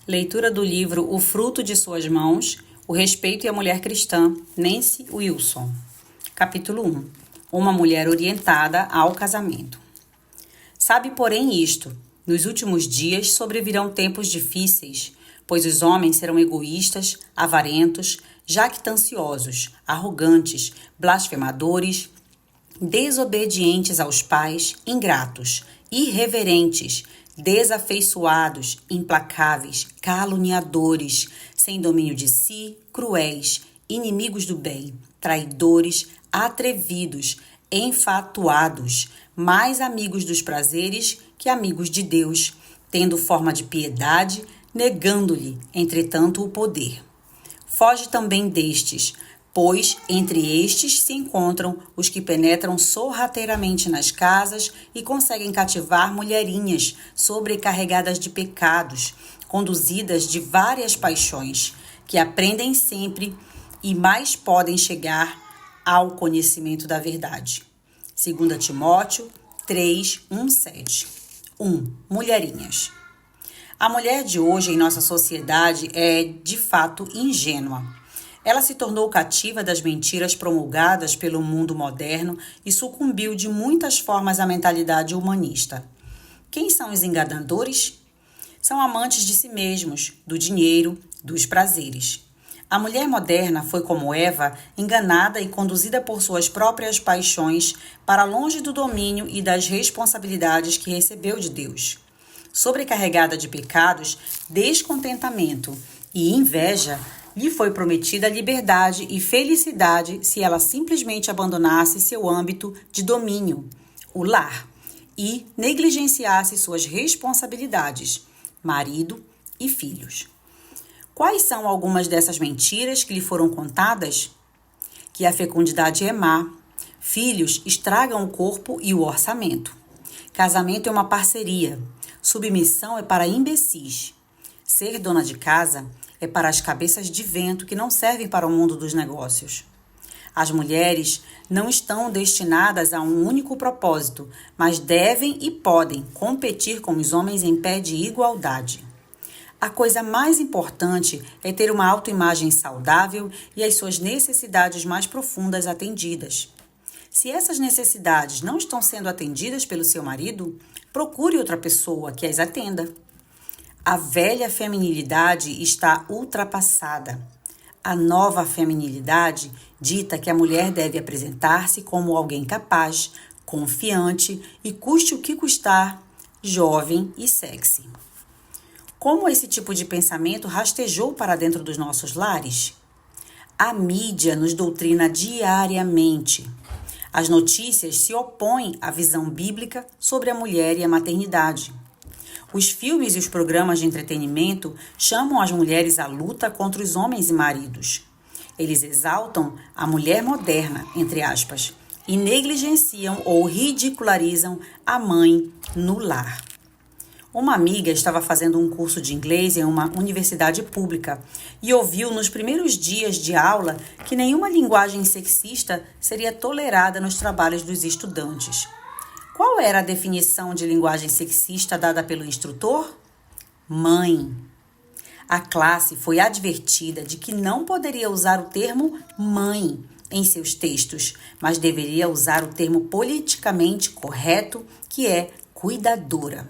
Leitura do livro O Fruto de Suas Mãos, O Respeito e a Mulher Cristã, Nancy Wilson. Capítulo 1. Uma mulher orientada ao casamento. Sabe, porém, isto: nos últimos dias sobrevirão tempos difíceis, pois os homens serão egoístas, avarentos, jactanciosos, arrogantes, blasfemadores, desobedientes aos pais, ingratos, irreverentes, desafeiçoados, implacáveis, caluniadores, sem domínio de si, cruéis, inimigos do bem, traidores, atrevidos, enfatuados, mais amigos dos prazeres que amigos de Deus, tendo forma de piedade, negando-lhe, entretanto, o poder. Foge também destes, pois entre estes se encontram os que penetram sorrateiramente nas casas e conseguem cativar mulherinhas sobrecarregadas de pecados, conduzidas de várias paixões, que aprendem sempre e mais podem chegar ao conhecimento da verdade. 2 Timóteo 3, 1, 7. 1. Mulherinhas. A mulher de hoje em nossa sociedade é, de fato, ingênua. Ela se tornou cativa das mentiras promulgadas pelo mundo moderno e sucumbiu de muitas formas à mentalidade humanista. Quem são os enganadores? São amantes de si mesmos, do dinheiro, dos prazeres. A mulher moderna foi, como Eva, enganada e conduzida por suas próprias paixões para longe do domínio e das responsabilidades que recebeu de Deus. Sobrecarregada de pecados, descontentamento e inveja, lhe foi prometida liberdade e felicidade se ela simplesmente abandonasse seu âmbito de domínio, o lar, e negligenciasse suas responsabilidades, marido e filhos. Quais são algumas dessas mentiras que lhe foram contadas? Que a fecundidade é má, filhos estragam o corpo e o orçamento, casamento é uma parceria, submissão é para imbecis, ser dona de casa é para as cabeças de vento que não servem para o mundo dos negócios. As mulheres não estão destinadas a um único propósito, mas devem e podem competir com os homens em pé de igualdade. A coisa mais importante é ter uma autoimagem saudável e as suas necessidades mais profundas atendidas. Se essas necessidades não estão sendo atendidas pelo seu marido, procure outra pessoa que as atenda. A velha feminilidade está ultrapassada. A nova feminilidade dita que a mulher deve apresentar-se como alguém capaz, confiante e, custe o que custar, jovem e sexy. Como esse tipo de pensamento rastejou para dentro dos nossos lares? A mídia nos doutrina diariamente. As notícias se opõem à visão bíblica sobre a mulher e a maternidade. Os filmes e os programas de entretenimento chamam as mulheres à luta contra os homens e maridos. Eles exaltam a mulher moderna, entre aspas, e negligenciam ou ridicularizam a mãe no lar. Uma amiga estava fazendo um curso de inglês em uma universidade pública e ouviu nos primeiros dias de aula que nenhuma linguagem sexista seria tolerada nos trabalhos dos estudantes. Qual era a definição de linguagem sexista dada pelo instrutor? Mãe. A classe foi advertida de que não poderia usar o termo mãe em seus textos, mas deveria usar o termo politicamente correto, que é cuidadora.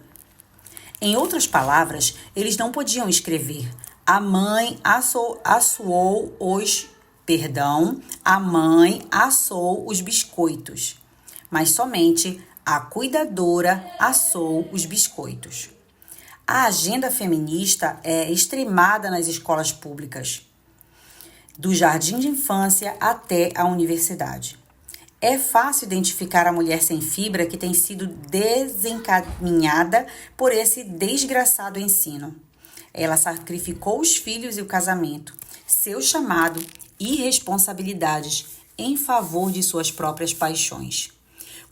Em outras palavras, eles não podiam escrever a mãe assou os biscoitos, mas somente a cuidadora assou os biscoitos. A agenda feminista é extremada nas escolas públicas, do jardim de infância até a universidade. É fácil identificar a mulher sem fibra que tem sido desencaminhada por esse desgraçado ensino. Ela sacrificou os filhos e o casamento, seu chamado e responsabilidades em favor de suas próprias paixões.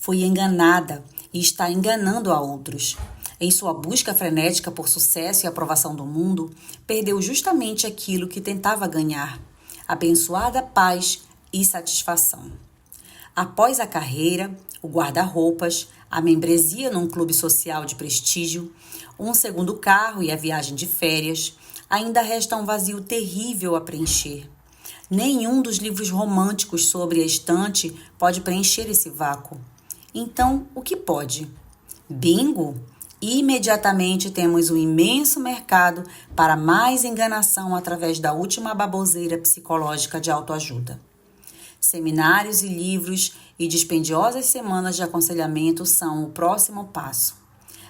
Foi enganada e está enganando a outros. Em sua busca frenética por sucesso e aprovação do mundo, perdeu justamente aquilo que tentava ganhar: abençoada paz e satisfação. Após a carreira, o guarda-roupas, a membresia num clube social de prestígio, um segundo carro e a viagem de férias, ainda resta um vazio terrível a preencher. Nenhum dos livros românticos sobre a estante pode preencher esse vácuo. Então, o que pode? Bingo! Imediatamente temos um imenso mercado para mais enganação através da última baboseira psicológica de autoajuda. Seminários e livros e dispendiosas semanas de aconselhamento são o próximo passo.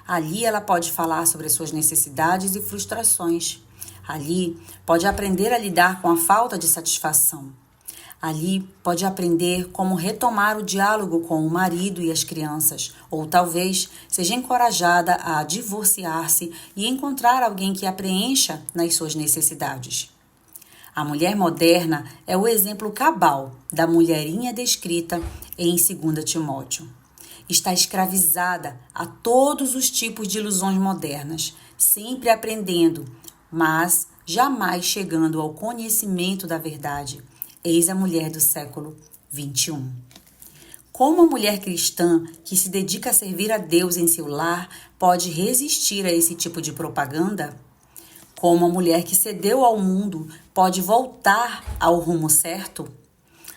Ali ela pode falar sobre suas necessidades e frustrações. Ali pode aprender a lidar com a falta de satisfação. Ali pode aprender como retomar o diálogo com o marido e as crianças, ou talvez seja encorajada a divorciar-se e encontrar alguém que a preencha nas suas necessidades. A mulher moderna é o exemplo cabal da mulherinha descrita em 2 Timóteo. Está escravizada a todos os tipos de ilusões modernas, sempre aprendendo, mas jamais chegando ao conhecimento da verdade. Eis a mulher do século XXI. Como a mulher cristã que se dedica a servir a Deus em seu lar pode resistir a esse tipo de propaganda? Como a mulher que cedeu ao mundo pode voltar ao rumo certo?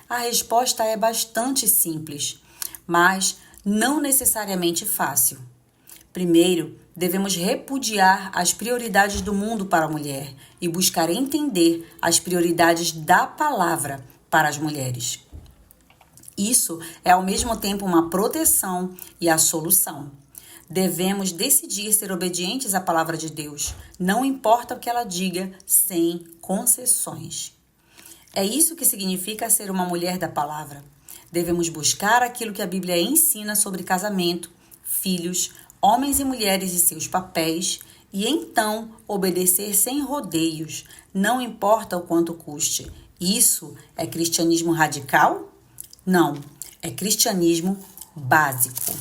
A resposta é bastante simples, mas não necessariamente fácil. Primeiro, devemos repudiar as prioridades do mundo para a mulher e buscar entender as prioridades da palavra para as mulheres. Isso é ao mesmo tempo uma proteção e a solução. Devemos decidir ser obedientes à palavra de Deus, não importa o que ela diga, sem concessões. É isso que significa ser uma mulher da palavra. Devemos buscar aquilo que a Bíblia ensina sobre casamento, filhos, homens e mulheres e seus papéis, e então obedecer sem rodeios, não importa o quanto custe. Isso é cristianismo radical? Não, é cristianismo básico.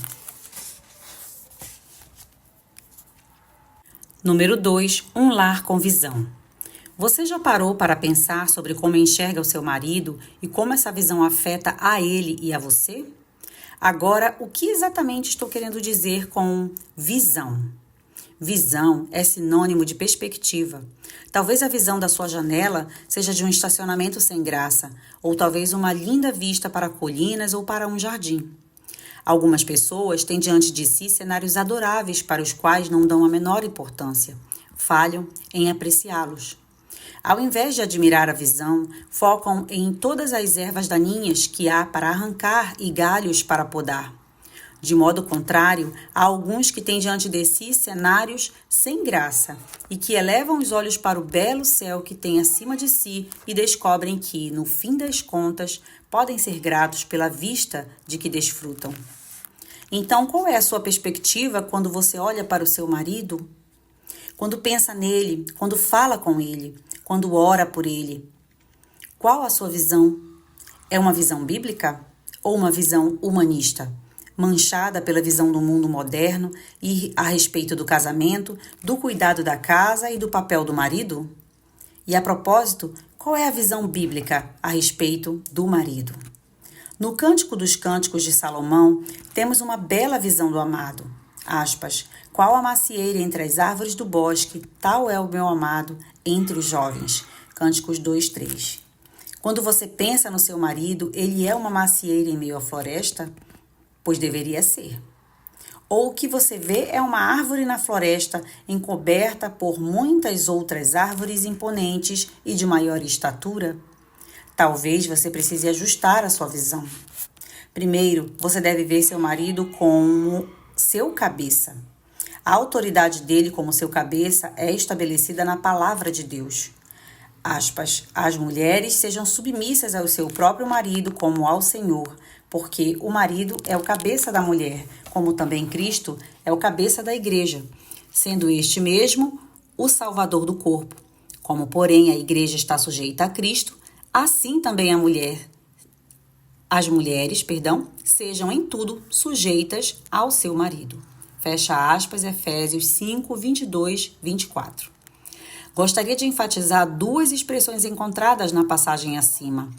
Número 2, um lar com visão. Você já parou para pensar sobre como enxerga o seu marido e como essa visão afeta a ele e a você? Agora, o que exatamente estou querendo dizer com visão? Visão é sinônimo de perspectiva. Talvez a visão da sua janela seja de um estacionamento sem graça, ou talvez uma linda vista para colinas ou para um jardim. Algumas pessoas têm diante de si cenários adoráveis para os quais não dão a menor importância. Falham em apreciá-los. Ao invés de admirar a visão, focam em todas as ervas daninhas que há para arrancar e galhos para podar. De modo contrário, há alguns que têm diante de si cenários sem graça e que elevam os olhos para o belo céu que tem acima de si e descobrem que, no fim das contas, podem ser gratos pela vista de que desfrutam. Então, qual é a sua perspectiva quando você olha para o seu marido? Quando pensa nele, quando fala com ele, quando ora por ele? Qual a sua visão? É uma visão bíblica ou uma visão humanista, manchada pela visão do mundo moderno e a respeito do casamento, do cuidado da casa e do papel do marido? E a propósito, qual é a visão bíblica a respeito do marido? No Cântico dos Cânticos de Salomão, temos uma bela visão do amado. Aspas, qual a macieira entre as árvores do bosque, tal é o meu amado entre os jovens. Cânticos 2:3. Quando você pensa no seu marido, ele é uma macieira em meio à floresta? Pois deveria ser. Ou o que você vê é uma árvore na floresta encoberta por muitas outras árvores imponentes e de maior estatura? Talvez você precise ajustar a sua visão. Primeiro, você deve ver seu marido como seu cabeça. A autoridade dele como seu cabeça é estabelecida na palavra de Deus. Aspas, as mulheres sejam submissas ao seu próprio marido como ao Senhor, porque o marido é o cabeça da mulher, como também Cristo é o cabeça da igreja, sendo este mesmo o salvador do corpo. Como, porém, a igreja está sujeita a Cristo, assim também as mulheres, sejam em tudo sujeitas ao seu marido. Fecha aspas, Efésios 5, 22, 24. Gostaria de enfatizar duas expressões encontradas na passagem acima,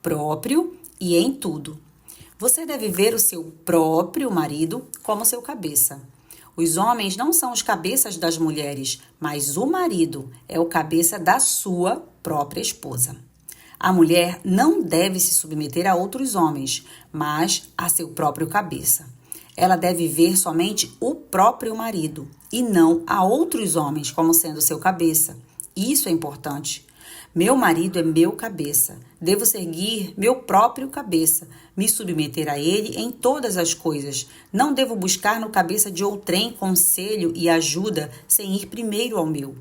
próprio e em tudo. Você deve ver o seu próprio marido como seu cabeça. Os homens não são os cabeças das mulheres, mas o marido é o cabeça da sua própria esposa. A mulher não deve se submeter a outros homens, mas a seu próprio cabeça. Ela deve ver somente o próprio marido e não a outros homens como sendo seu cabeça. Isso é importante. Meu marido é meu cabeça. Devo seguir meu próprio cabeça, me submeter a ele em todas as coisas. Não devo buscar no cabeça de outrem conselho e ajuda sem ir primeiro ao meu.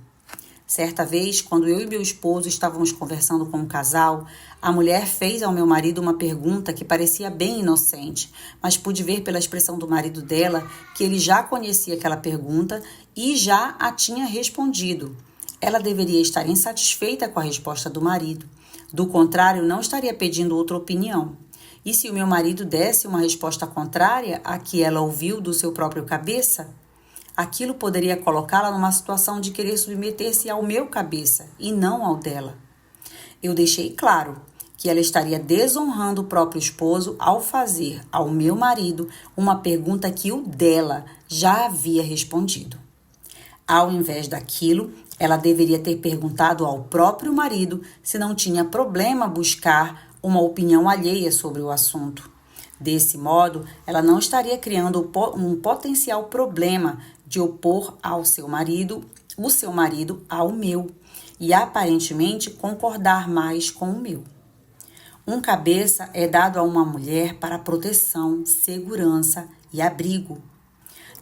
Certa vez, quando eu e meu esposo estávamos conversando como casal, a mulher fez ao meu marido uma pergunta que parecia bem inocente, mas pude ver pela expressão do marido dela que ele já conhecia aquela pergunta e já a tinha respondido. Ela deveria estar insatisfeita com a resposta do marido. Do contrário, não estaria pedindo outra opinião. E se o meu marido desse uma resposta contrária à que ela ouviu do seu próprio cabeça, aquilo poderia colocá-la numa situação de querer submeter-se ao meu cabeça e não ao dela. Eu deixei claro que ela estaria desonrando o próprio esposo ao fazer ao meu marido uma pergunta que o dela já havia respondido. Ao invés daquilo, ela deveria ter perguntado ao próprio marido se não tinha problema buscar uma opinião alheia sobre o assunto. Desse modo, ela não estaria criando um potencial problema de opor o seu marido ao meu, e aparentemente concordar mais com o meu. Um cabeça é dado a uma mulher para proteção, segurança e abrigo.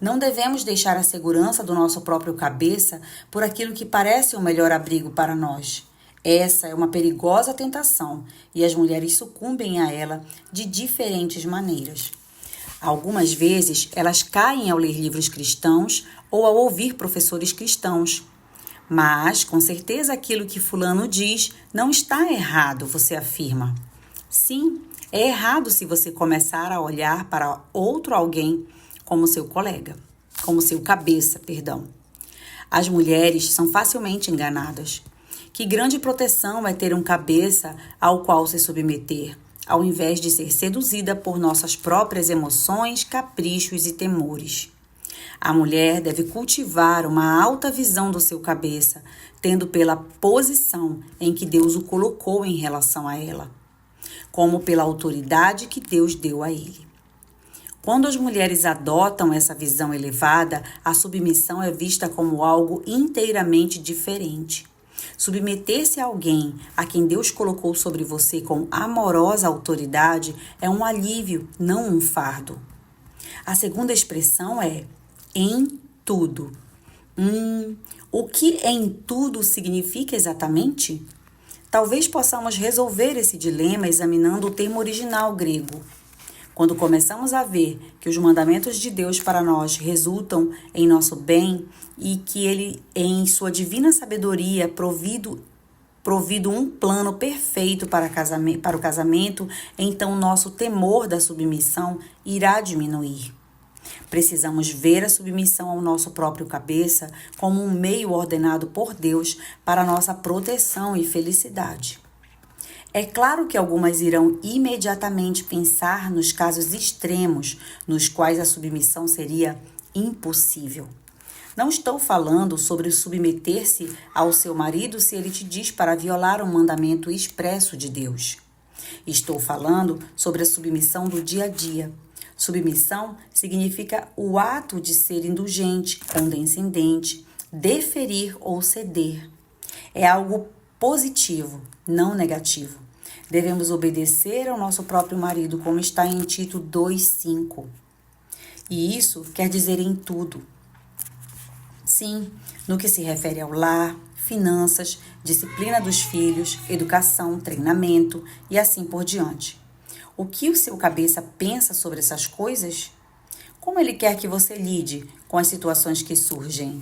Não devemos deixar a segurança do nosso próprio cabeça por aquilo que parece o melhor abrigo para nós. Essa é uma perigosa tentação e as mulheres sucumbem a ela de diferentes maneiras. Algumas vezes, elas caem ao ler livros cristãos ou ao ouvir professores cristãos. Mas, com certeza, aquilo que fulano diz não está errado, você afirma. Sim, é errado se você começar a olhar para outro alguém como seu colega, como seu cabeça, perdão. As mulheres são facilmente enganadas. Que grande proteção é ter um cabeça ao qual se submeter, ao invés de ser seduzida por nossas próprias emoções, caprichos e temores. A mulher deve cultivar uma alta visão do seu cabeça, tendo pela posição em que Deus o colocou em relação a ela, como pela autoridade que Deus deu a ele. Quando as mulheres adotam essa visão elevada, a submissão é vista como algo inteiramente diferente. Submeter-se a alguém a quem Deus colocou sobre você com amorosa autoridade é um alívio, não um fardo. A segunda expressão é em tudo. O que em tudo significa exatamente? Talvez possamos resolver esse dilema examinando o termo original grego. Quando começamos a ver que os mandamentos de Deus para nós resultam em nosso bem e que Ele, em sua divina sabedoria, provido um plano perfeito para o casamento, então nosso temor da submissão irá diminuir. Precisamos ver a submissão ao nosso próprio cabeça como um meio ordenado por Deus para nossa proteção e felicidade. É claro que algumas irão imediatamente pensar nos casos extremos nos quais a submissão seria impossível. Não estou falando sobre submeter-se ao seu marido se ele te diz para violar um mandamento expresso de Deus. Estou falando sobre a submissão do dia a dia. Submissão significa o ato de ser indulgente, condescendente, deferir ou ceder. É algo positivo, não negativo. Devemos obedecer ao nosso próprio marido, como está em Tito 2:5. E isso quer dizer em tudo. Sim, no que se refere ao lar, finanças, disciplina dos filhos, educação, treinamento e assim por diante. O que o seu cabeça pensa sobre essas coisas? Como ele quer que você lide com as situações que surgem?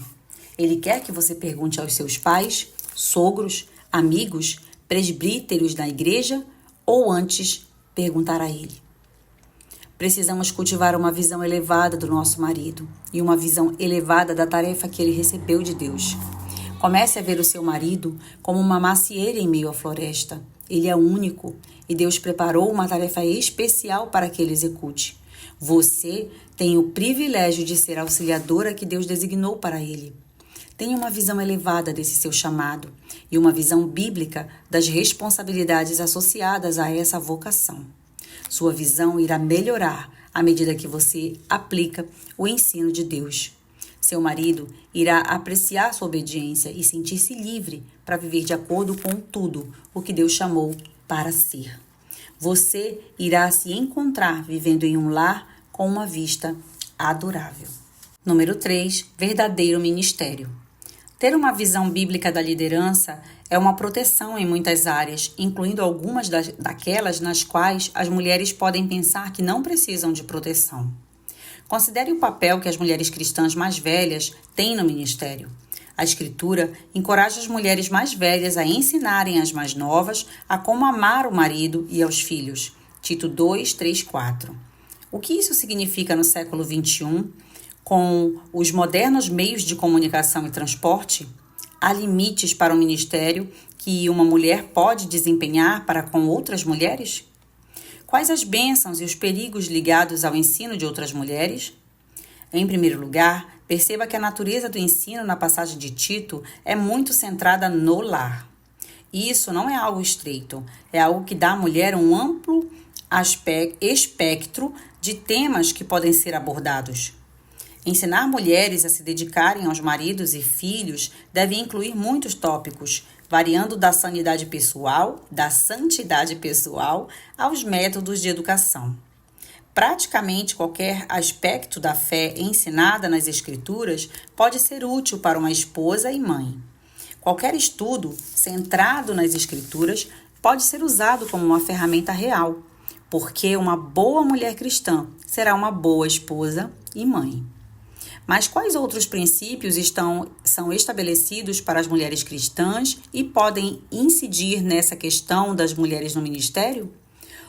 Ele quer que você pergunte aos seus pais, sogros, amigos, presbíteros da igreja ou antes perguntar a ele? Precisamos cultivar uma visão elevada do nosso marido e uma visão elevada da tarefa que ele recebeu de Deus. Comece a ver o seu marido como uma macieira em meio à floresta. Ele é único e Deus preparou uma tarefa especial para que ele execute. Você tem o privilégio de ser a auxiliadora que Deus designou para ele. Tenha uma visão elevada desse seu chamado e uma visão bíblica das responsabilidades associadas a essa vocação. Sua visão irá melhorar à medida que você aplica o ensino de Deus. Seu marido irá apreciar sua obediência e sentir-se livre para viver de acordo com tudo o que Deus chamou para ser. Você irá se encontrar vivendo em um lar com uma vista adorável. Número 3. Verdadeiro ministério. Ter uma visão bíblica da liderança é uma proteção em muitas áreas, incluindo algumas daquelas nas quais as mulheres podem pensar que não precisam de proteção. Considere o papel que as mulheres cristãs mais velhas têm no ministério. A Escritura encoraja as mulheres mais velhas a ensinarem as mais novas a como amar o marido e aos filhos. Tito 2, 3, 4. O que isso significa no século XXI? Com os modernos meios de comunicação e transporte, há limites para o ministério que uma mulher pode desempenhar para com outras mulheres? Quais as bênçãos e os perigos ligados ao ensino de outras mulheres? Em primeiro lugar, perceba que a natureza do ensino na passagem de Tito é muito centrada no lar. Isso não é algo estreito, é algo que dá à mulher um amplo espectro de temas que podem ser abordados. Ensinar mulheres a se dedicarem aos maridos e filhos deve incluir muitos tópicos, variando da santidade pessoal aos métodos de educação. Praticamente qualquer aspecto da fé ensinada nas Escrituras pode ser útil para uma esposa e mãe. Qualquer estudo centrado nas Escrituras pode ser usado como uma ferramenta real, porque uma boa mulher cristã será uma boa esposa e mãe. Mas quais outros princípios são estabelecidos para as mulheres cristãs e podem incidir nessa questão das mulheres no ministério?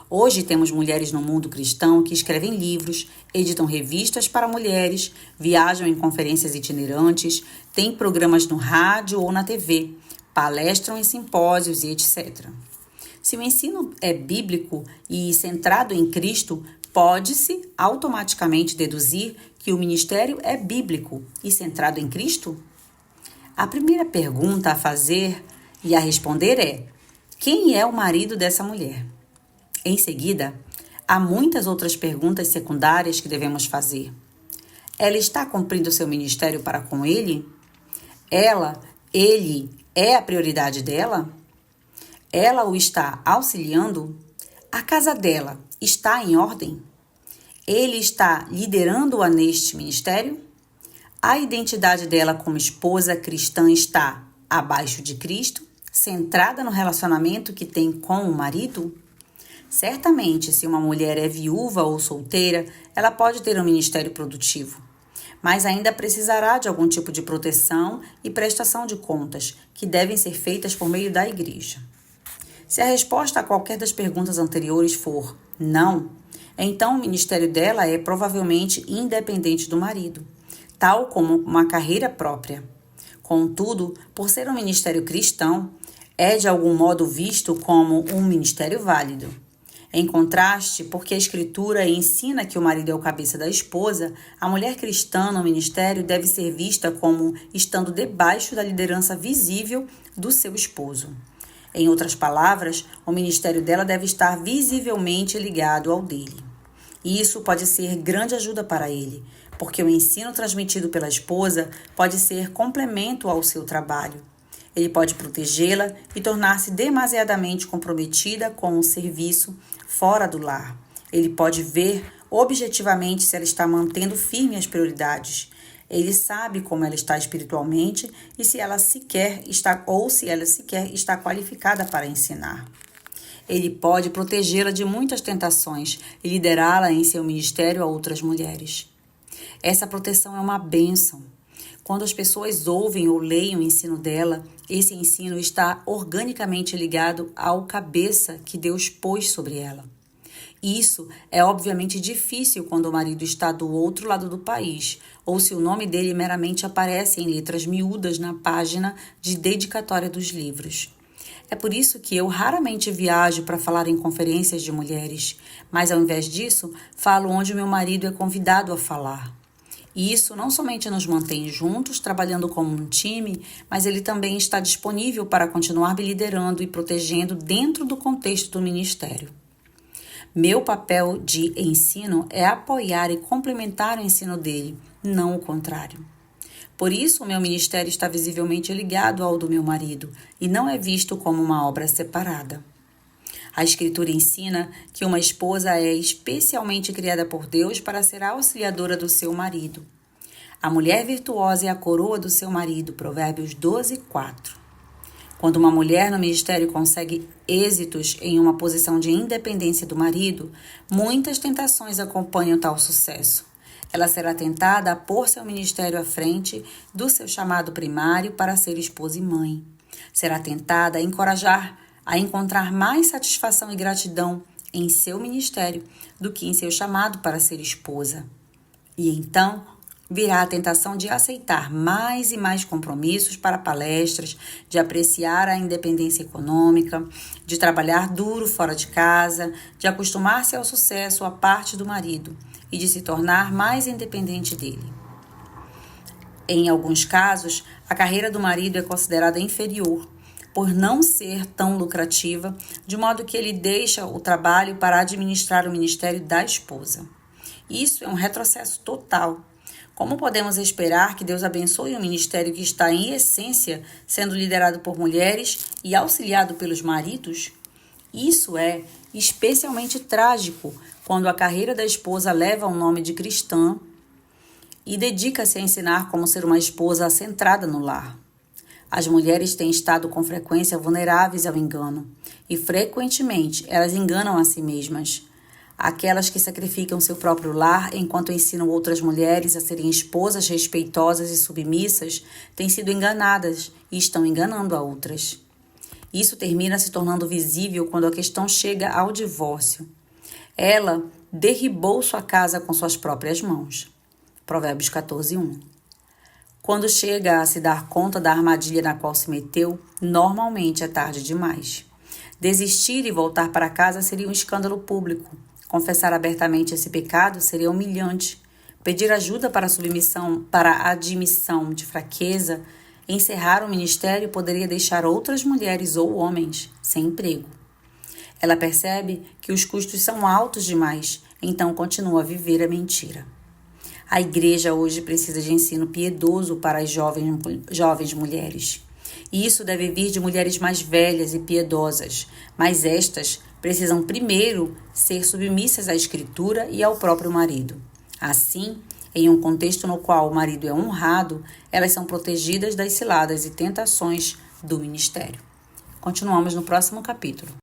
Hoje temos mulheres no mundo cristão que escrevem livros, editam revistas para mulheres, viajam em conferências itinerantes, têm programas no rádio ou na TV, palestram em simpósios e etc. Se o ensino é bíblico e centrado em Cristo, pode-se automaticamente deduzir que o ministério é bíblico e centrado em Cristo? A primeira pergunta a fazer e a responder é: quem é o marido dessa mulher? Em seguida, há muitas outras perguntas secundárias que devemos fazer. Ela está cumprindo seu ministério para com ele? Ele é a prioridade dela? Ela o está auxiliando? A casa dela está em ordem? Ele está liderando-a neste ministério? A identidade dela como esposa cristã está abaixo de Cristo, centrada no relacionamento que tem com o marido? Certamente, se uma mulher é viúva ou solteira, ela pode ter um ministério produtivo, mas ainda precisará de algum tipo de proteção e prestação de contas, que devem ser feitas por meio da igreja. Se a resposta a qualquer das perguntas anteriores for não, então o ministério dela é provavelmente independente do marido, tal como uma carreira própria. Contudo, por ser um ministério cristão, é de algum modo visto como um ministério válido. Em contraste, porque a Escritura ensina que o marido é o cabeça da esposa, a mulher cristã no ministério deve ser vista como estando debaixo da liderança visível do seu esposo. Em outras palavras, o ministério dela deve estar visivelmente ligado ao dele. E isso pode ser grande ajuda para ele, porque o ensino transmitido pela esposa pode ser complemento ao seu trabalho. Ele pode protegê-la e tornar-se demasiadamente comprometida com o serviço fora do lar. Ele pode ver objetivamente se ela está mantendo firme as prioridades. Ele sabe como ela está espiritualmente e se ela sequer está qualificada para ensinar. Ele pode protegê-la de muitas tentações e liderá-la em seu ministério a outras mulheres. Essa proteção é uma bênção. Quando as pessoas ouvem ou leem o ensino dela, esse ensino está organicamente ligado ao cabeça que Deus pôs sobre ela. Isso é obviamente difícil quando o marido está do outro lado do país, ou se o nome dele meramente aparece em letras miúdas na página de dedicatória dos livros. É por isso que eu raramente viajo para falar em conferências de mulheres, mas ao invés disso, falo onde meu marido é convidado a falar. E isso não somente nos mantém juntos, trabalhando como um time, mas ele também está disponível para continuar me liderando e protegendo dentro do contexto do ministério. Meu papel de ensino é apoiar e complementar o ensino dele, não o contrário. Por isso, o meu ministério está visivelmente ligado ao do meu marido e não é visto como uma obra separada. A Escritura ensina que uma esposa é especialmente criada por Deus para ser a auxiliadora do seu marido. A mulher virtuosa é a coroa do seu marido, Provérbios 12:4. Quando uma mulher no ministério consegue êxitos em uma posição de independência do marido, muitas tentações acompanham tal sucesso. Ela será tentada a pôr seu ministério à frente do seu chamado primário para ser esposa e mãe. Será tentada a encorajar a encontrar mais satisfação e gratidão em seu ministério do que em seu chamado para ser esposa. E então virá a tentação de aceitar mais e mais compromissos para palestras, de apreciar a independência econômica, de trabalhar duro fora de casa, de acostumar-se ao sucesso à parte do marido e de se tornar mais independente dele. Em alguns casos, a carreira do marido é considerada inferior, por não ser tão lucrativa, de modo que ele deixa o trabalho para administrar o ministério da esposa. Isso é um retrocesso total. Como podemos esperar que Deus abençoe um ministério que está, em essência, sendo liderado por mulheres e auxiliado pelos maridos? Isso é especialmente trágico quando a carreira da esposa leva o nome de cristã e dedica-se a ensinar como ser uma esposa centrada no lar. As mulheres têm estado com frequência vulneráveis ao engano e, frequentemente, elas enganam a si mesmas. Aquelas que sacrificam seu próprio lar enquanto ensinam outras mulheres a serem esposas respeitosas e submissas têm sido enganadas e estão enganando a outras. Isso termina se tornando visível quando a questão chega ao divórcio. Ela derribou sua casa com suas próprias mãos. Provérbios 14:1. Quando chega a se dar conta da armadilha na qual se meteu, normalmente é tarde demais. Desistir e voltar para casa seria um escândalo público. Confessar abertamente esse pecado seria humilhante. Pedir ajuda para a admissão de fraqueza, encerrar o ministério poderia deixar outras mulheres ou homens sem emprego. Ela percebe que os custos são altos demais, então continua a viver a mentira. A igreja hoje precisa de ensino piedoso para as jovens mulheres. E isso deve vir de mulheres mais velhas e piedosas, mas estas precisam primeiro ser submissas à Escritura e ao próprio marido. Assim, em um contexto no qual o marido é honrado, elas são protegidas das ciladas e tentações do ministério. Continuamos no próximo capítulo.